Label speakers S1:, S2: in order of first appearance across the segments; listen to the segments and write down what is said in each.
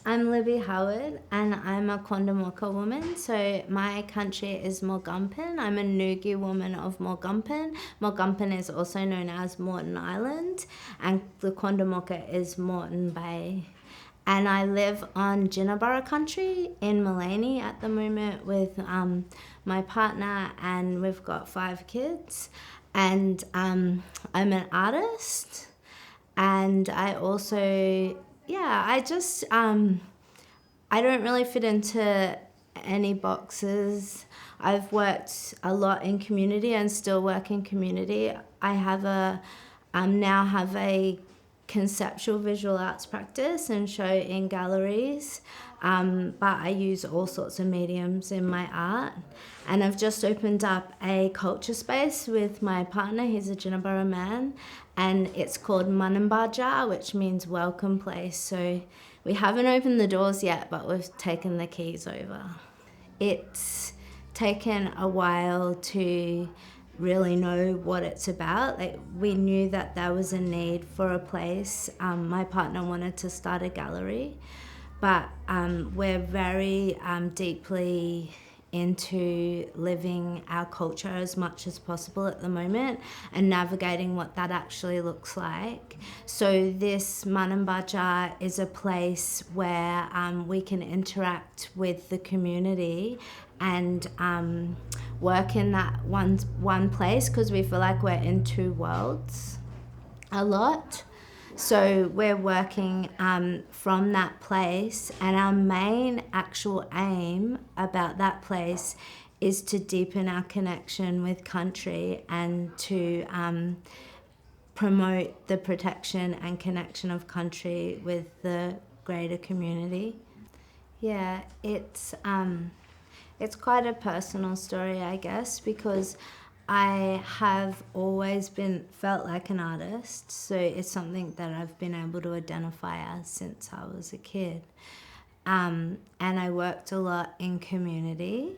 S1: I'm Libby Harward and I'm a Kondamoka woman. So my country is Morgumpin. I'm a Nugi woman of Morgumpin. Morgumpin is also known as Moreton Island and the Kondamoka is Moreton Bay. And I live on Jinnaburra country in Maleny at the moment with my partner, and we've got 5 kids. And I'm an artist, and I also, yeah, I don't really fit into any boxes. I've worked a lot in community and still work in community. I have a now have a conceptual visual arts practice and show in galleries, but I use all sorts of mediums in my art. And I've just opened up a culture space with my partner. He's a Jinnaburra man, and it's called Manambaja, which means welcome place. So we haven't opened the doors yet, but we've taken the keys over. It's taken a while to really know what it's about. Like, we knew that there was a need for a place. My partner wanted to start a gallery, but we're very deeply into living our culture as much as possible at the moment and navigating what that actually looks like. So this Manambaja is a place where we can interact with the community and work in that one place, because we feel like we're in two worlds a lot. So we're working from that place, and our main actual aim about that place is to deepen our connection with country and to promote the protection and connection of country with the greater community. Yeah, it's quite a personal story, I guess, because I have always felt like an artist, so it's something that I've been able to identify as since I was a kid. And I worked a lot in community,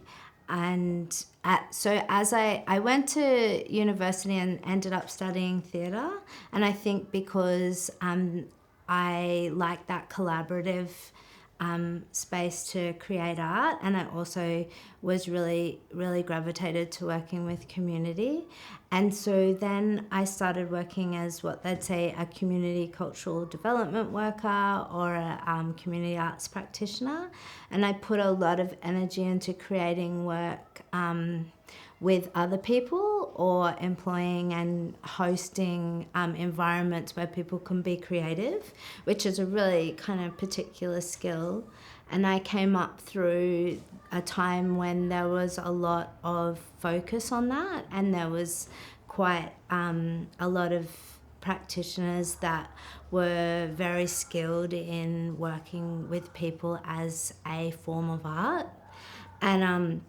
S1: and I went to university and ended up studying theatre, and I think because I like that collaborative space to create art, and I also was really gravitated to working with community. And so then I started working as what they'd say a community cultural development worker or a community arts practitioner, and I put a lot of energy into creating work with other people or employing and hosting environments where people can be creative, which is a really kind of particular skill. And I came up through a time when there was a lot of focus on that, and there was quite a lot of practitioners that were very skilled in working with people as a form of art. And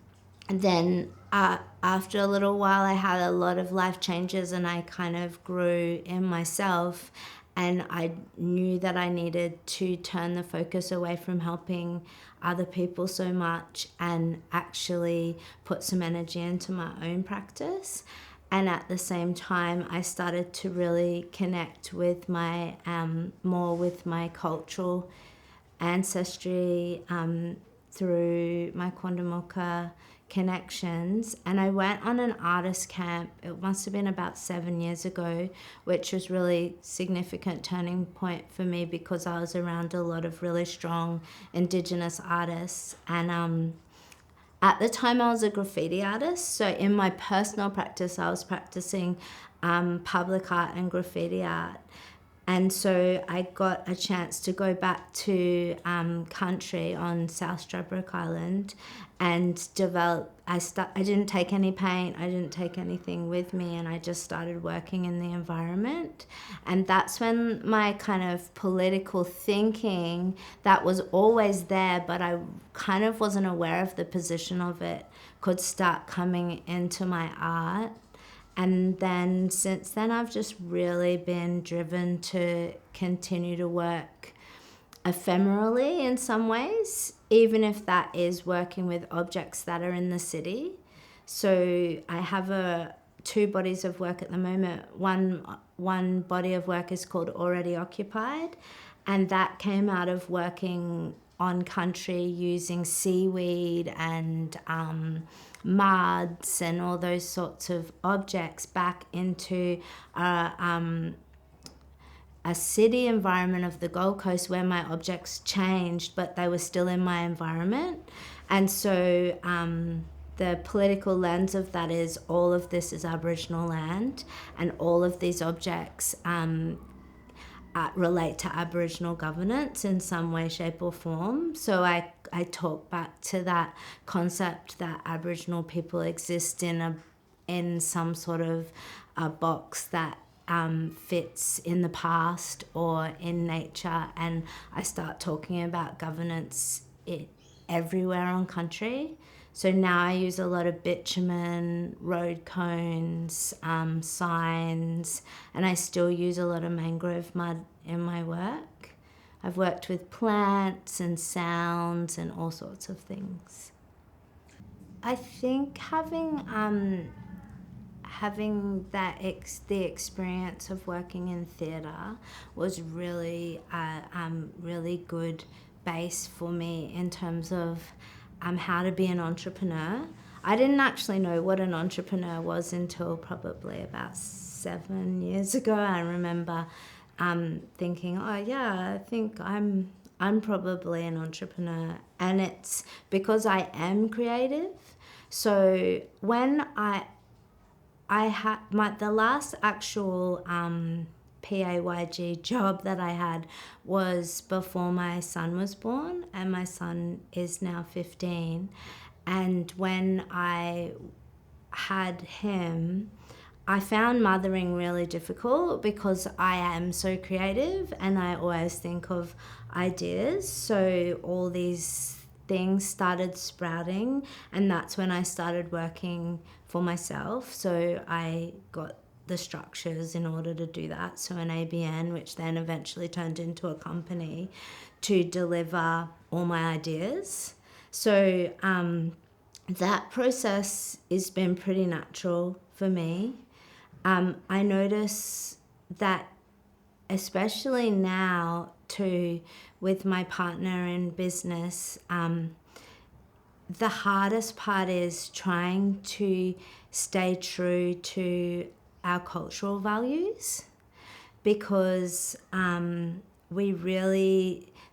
S1: then after a little while, I had a lot of life changes, and I kind of grew in myself, and I knew that I needed to turn the focus away from helping other people so much and actually put some energy into my own practice. And at the same time, I started to really connect with my more with my cultural ancestry through my Kondamoka connections. And I went on an artist camp, it must have been about 7 years ago, which was really significant turning point for me because I was around a lot of really strong Indigenous artists. And at the time I was a graffiti artist, so in my personal practice I was practicing public art and graffiti art. And so I got a chance to go back to country on South Stradbroke Island and develop. I didn't take any paint, I didn't take anything with me, and I just started working in the environment. And that's when my kind of political thinking that was always there, but I kind of wasn't aware of the position of it, could start coming into my art. And then since then, I've just really been driven to continue to work ephemerally in some ways, even if that is working with objects that are in the city. So I have two bodies of work at the moment. One body of work is called Already Occupied, And that came out of working on country using seaweed and muds and all those sorts of objects back into a city environment of the Gold Coast where my objects changed, but they were still in my environment. And so the political lens of that is all of this is Aboriginal land, and all of these objects relate to Aboriginal governance in some way, shape or form. So I talk back to that concept that Aboriginal people exist in some sort of a box that fits in the past or in nature, and I start talking about governance everywhere on country. So now I use a lot of bitumen, road cones, signs, and I still use a lot of mangrove mud in my work. I've worked with plants and sounds and all sorts of things. I think having the experience of working in theatre was really really good base for me in terms of how to be an entrepreneur. I didn't actually know what an entrepreneur was until probably about 7 years ago. I remember thinking, oh yeah, I think I'm probably an entrepreneur, and it's because I am creative. So when I had the last actual PAYG job that I had was before my son was born, and my son is now 15. And when I had him, I found mothering really difficult because I am so creative and I always think of ideas. So all these things started sprouting, and that's when I started working for myself. So I got the structures in order to do that. So an ABN, which then eventually turned into a company to deliver all my ideas. So that process has been pretty natural for me. I notice that especially now too, with my partner in business, the hardest part is trying to stay true to our cultural values, because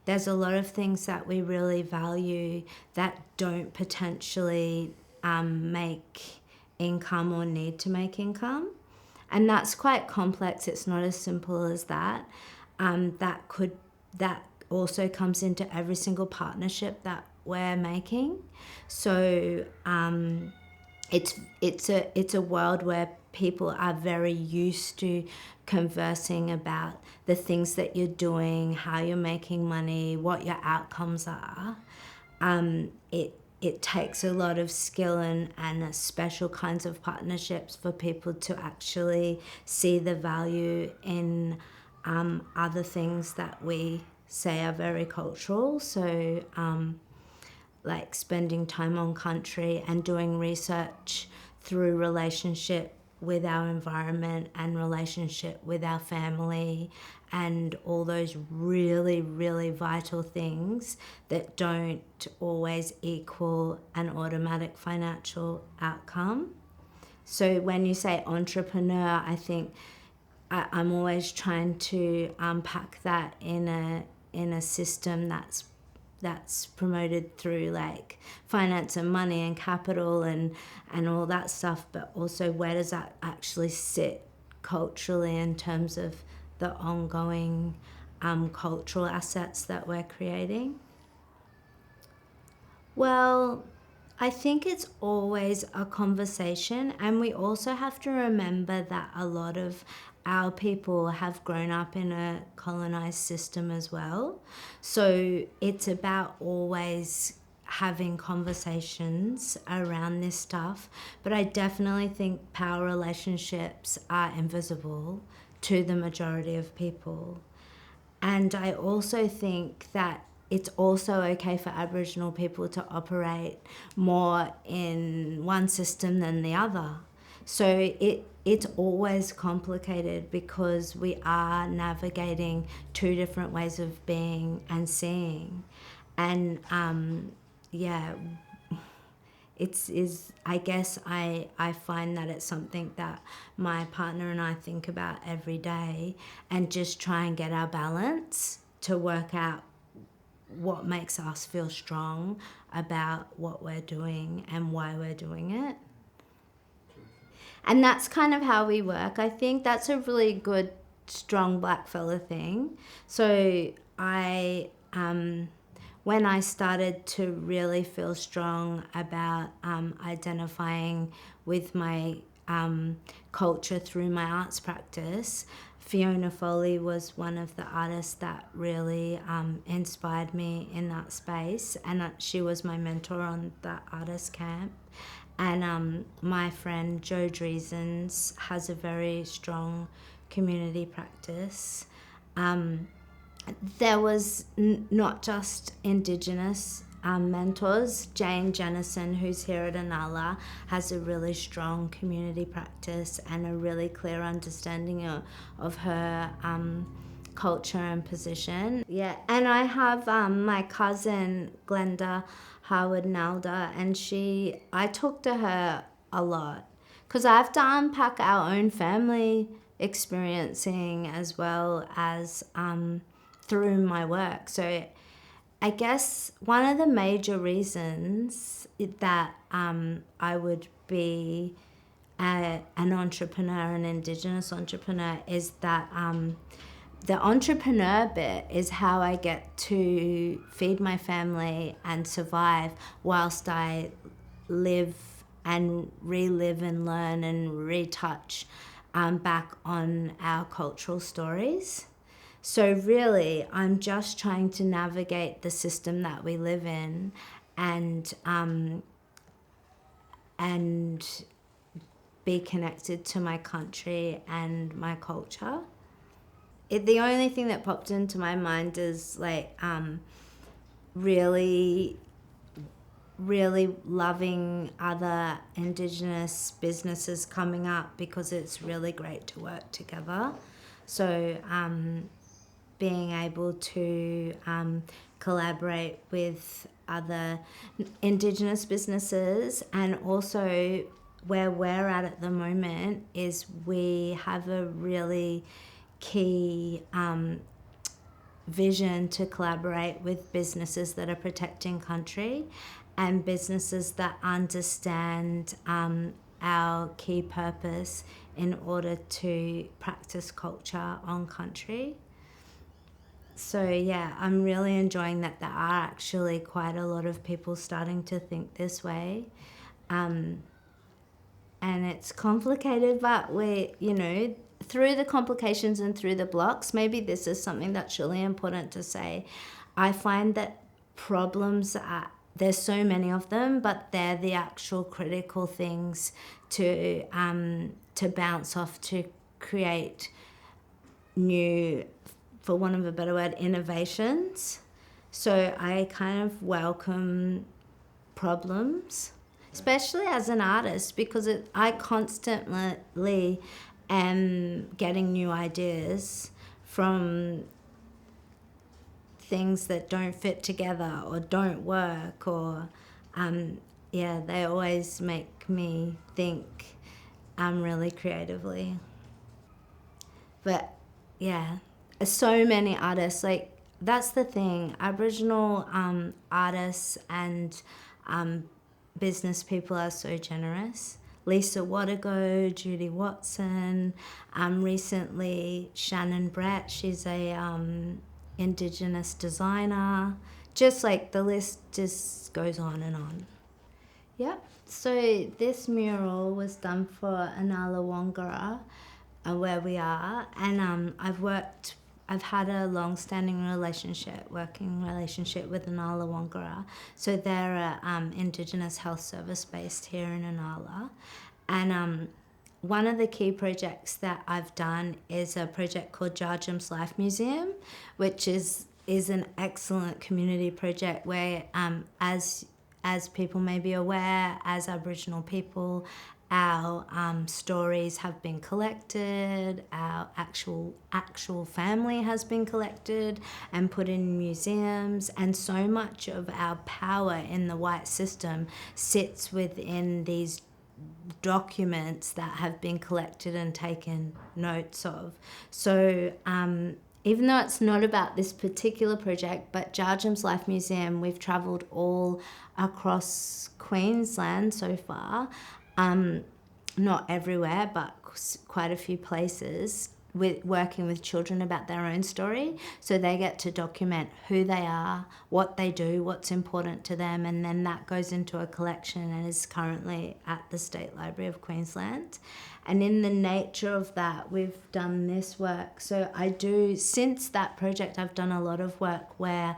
S1: there's a lot of things that we really value that don't potentially make income or need to make income. And that's quite complex. It's not as simple as that. That also comes into every single partnership that we're making. So it's a world where people are very used to conversing about the things that you're doing, how you're making money, what your outcomes are. It takes a lot of skill and special kinds of partnerships for people to actually see the value in other things that we say are very cultural. So like spending time on country and doing research through relationship with our environment and relationship with our family and all those really, really vital things that don't always equal an automatic financial outcome. So when you say entrepreneur, I think I'm always trying to unpack that in a system that's promoted through like finance and money and capital and all that stuff, but also where does that actually sit culturally in terms of the ongoing cultural assets that we're creating? Well, I think it's always a conversation, and we also have to remember that a lot of our people have grown up in a colonized system as well. So it's about always having conversations around this stuff. But I definitely think power relationships are invisible to the majority of people. And I also think that it's also okay for Aboriginal people to operate more in one system than the other. So it it's always complicated because we are navigating two different ways of being and seeing. And yeah, I guess I find that it's something that my partner and I think about every day, and just try and get our balance to work out what makes us feel strong about what we're doing and why we're doing it. And that's kind of how we work. I think that's a really good, strong black fella thing. So when I started to really feel strong about identifying with my culture through my arts practice, Fiona Foley was one of the artists that really inspired me in that space, and she was my mentor on that artist camp. And my friend Jo Driesens has a very strong community practice. There was not just Indigenous mentors. Jane Jennison, who's here at Anala, has a really strong community practice and a really clear understanding of her culture and position. Yeah, and I have my cousin Glenda Harward Nalda, and I talk to her a lot because I have to unpack our own family experiencing as well as through my work. So I guess one of the major reasons that I would be an entrepreneur, an Indigenous entrepreneur, is that the entrepreneur bit is how I get to feed my family and survive whilst I live and relive and learn and retouch back on our cultural stories. So really, I'm just trying to navigate the system that we live in, and be connected to my country and my culture. The only thing that popped into my mind is like really loving other Indigenous businesses coming up, because it's really great to work together. So being able to collaborate with other Indigenous businesses, and also where we're at the moment is we have a really key vision to collaborate with businesses that are protecting country and businesses that understand our key purpose in order to practice culture on country. So yeah, I'm really enjoying that there are actually quite a lot of people starting to think this way. And it's complicated, but through the complications and through the blocks, maybe this is something that's really important to say. I find that problems there's so many of them, but they're the actual critical things to bounce off to create new, for want of a better word, innovations. So I kind of welcome problems, especially as an artist, because I constantly am getting new ideas from things that don't fit together or don't work, or they always make me think really creatively. But yeah, so many artists, like that's the thing, Aboriginal artists and business people are so generous. Lisa Wadago, Judy Watson, recently Shannon Brett, she's a Indigenous designer. Just like the list just goes on and on. Yep. So this mural was done for Anala Wangara, where we are, and I've had a long-standing working relationship with Anala Wangara. So they're a Indigenous health service based here in Anala. And one of the key projects that I've done is a project called Jarjum's Life Museum, which is an excellent community project where, as people may be aware, as Aboriginal people our stories have been collected, our actual family has been collected and put in museums, and so much of our power in the white system sits within these documents that have been collected and taken notes of. So even though it's not about this particular project, but Jarjum's Life Museum, we've travelled all across Queensland so far, not everywhere, but quite a few places, with working with children about their own story, so they get to document who they are, what they do, what's important to them, and then that goes into a collection and is currently at the State Library of Queensland. And in the nature of that, we've done this work. So since that project, I've done a lot of work where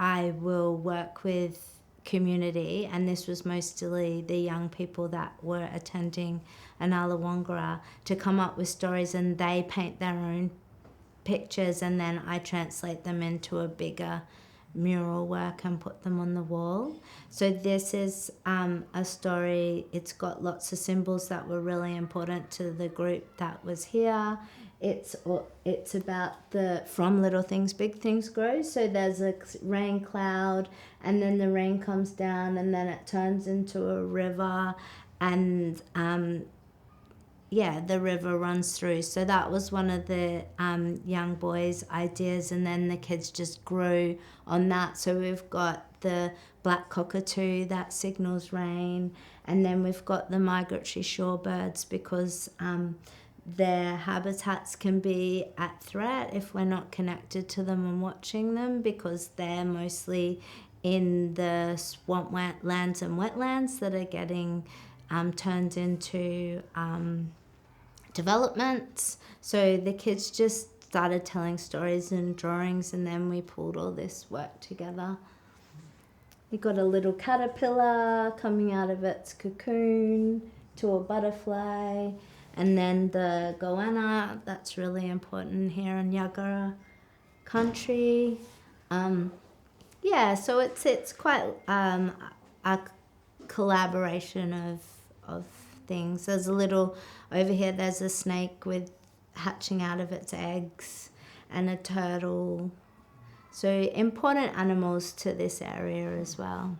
S1: I will work with community, and this was mostly the young people that were attending Anala Wangara, to come up with stories, and they paint their own pictures, and then I translate them into a bigger mural work and put them on the wall. So this is a story. It's got lots of symbols that were really important to the group that was here. It's about the from little things big things grow. So there's a rain cloud, and then the rain comes down, and then it turns into a river, and the river runs through. So that was one of the young boys' ideas, and then the kids just grew on that. So we've got the black cockatoo that signals rain, and then we've got the migratory shorebirds, because their habitats can be at threat if we're not connected to them and watching them, because they're mostly in the swamp lands and wetlands that are getting turned into developments. So the kids just started telling stories and drawings, and then we pulled all this work together. We got a little caterpillar coming out of its cocoon to a butterfly, and then the goanna, that's really important here in Yagara country. So it's quite a collaboration of things. There's a little, over here there's a snake with hatching out of its eggs, and a turtle. So important animals to this area as well.